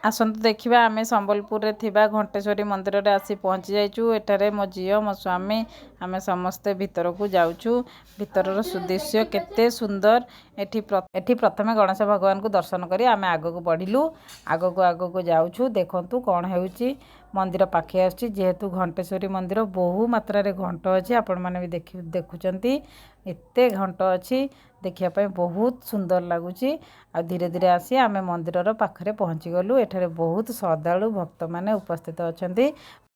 आसतु देखिबा आमे संबलपुर रे थिबा घंटेश्वरी मंदिर रे आसी पहुंची जाइचु। एठारे मो झियो मो स्वामी आमे समस्ते भीतर को जाउचु। भीतरर सुदृश्य केते सुंदर। एठी प्रथमे गणेश भगवान को दर्शन करी आमे आगो को बढ़िलु। आगो को जाउचु। देखंतु कोन हेउची मंदिर पाखे आछि। जेहेतु घंटेश्वरी मंदिर बहु मात्रा रे घंट अछि। आपण माने भी देखुचंती एते घंट अछि। देखिया पय बहुत सुंदर लागुची। आ धीरे धीरे आसी आमे मंदिरर पाखरे पहुंची गलु। एठारे बहुत श्रद्धालु भक्त माने उपस्थित अछंती।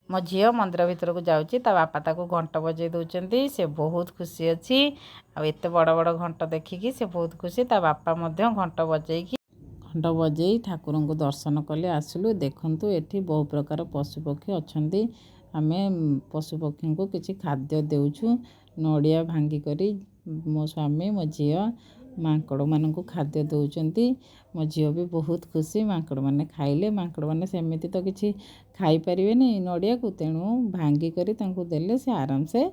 मो झियो मंदिर भीतर को जाउची। ता बापा ताको घंट बजे दउचंती। से बहुत खुशी अछि। आ एते बड़ बड़ घंट देखिकी से बहुत खुशी। ता बापा मध्य घंट बजेई ठाकुरन को दर्शन कले आसलु। देखंतु एठी बहु प्रकार पशु पक्षी अछंती। आमे पशु पक्षी को किछि खाद्य देउछु। नडिया भांगी करी मो स्वामी मो झियो मांकड़ मान को खाद्य दउचंती। मो झियो भी बहुत खुशी। मांकड़ माने खाइले मांकड़ माने सेमिति तो किछि खाई परिबेनी नडिया को। तेणु भांगी करी तांको देले से आराम से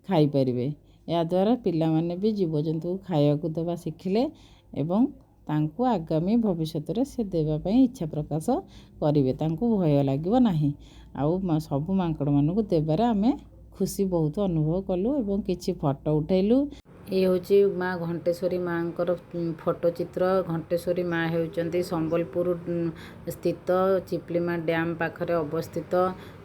खाई परिबे। या द्वारा पिला माने भी जीवजंतु खाया को दबा शिखिले एवं तांको आगामी भविष्यत रे से देबा पई इच्छा प्रकाश करिवे। तांको भय लागिबो नाही। आउ सब मांकड़ मान को देबारे आमे खुशी बहुत अनुभव कलु एवं किछि फोटो उठैलु। ये होची माँ घंटेश्वरी माँकर फोटो चित्र। घंटेश्वरी माँ हेउचंती संबलपुर स्थित चिपलिमा डैम पाखरे अवस्थित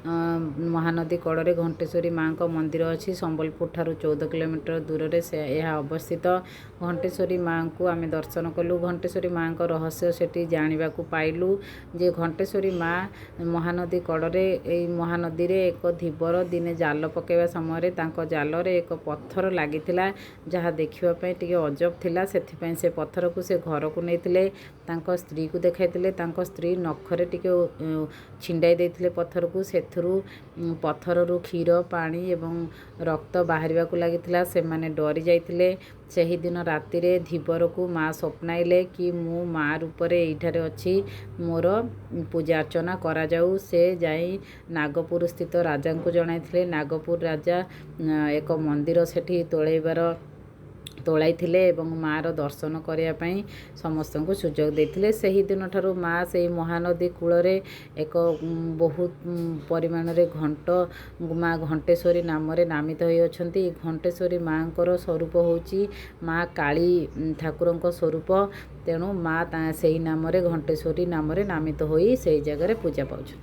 महानदी कड़े घंटेश्वरी माँ को मंदिर अच्छी। संबलपुर ठारू 14 किलोमीटर दूर रे से यह अवस्थित। घंटेश्वरी माँ को आमे दर्शन कलु। घंटेश्वरी माँ को रहस्य सेठी जानिबा को पाइलु जे घंटेश्वरी माँ महानदी कड़े ए महानदी रे एक धीवर दिने जाल पकेवा समय रे तांको जाल रे एक पत्थर लागिथिला। जहाँ देखिबा पय टिके अजब थिला। सेथिपय से पत्थर को से घर को नेथिले। तांको स्त्री को देखाइथिले। तांको स्त्री नखरे टिके छिंडाई देथिले पत्थर को। सेथुरु पत्थर रु क्षीर पानी एवं रक्त बाहरिबा को लागिथिला। से माने डरी जाइथिले। सेही दिन राति रे धीवर को माँ स्वप्नाइले कि मु माँ रूप रे एठारे अछि। मोर पूजा अर्चना करा जाऊ। से जाई नागपुर स्थित राजा को जणाइथिले। नागपुर राजा एक मंदिर सेठी तोलाइथिले एवं माँ रो दर्शन करिया पई समस्त को सुजोग देथिले। सेही दिन ठारू माँ सेही महानदी कूल रे एक बहुत परिमाण रे घंट माँ घंटेश्वरी नाम रे नामित होई अछंती। घंटेश्वरी माँ को स्वरूप होची माँ काली ठाकुरन को स्वरूप। तेणु माँ सेही नाम रे घंटेश्वरी नाम रे नामित होई सेही जगह रे पूजा पाउछ।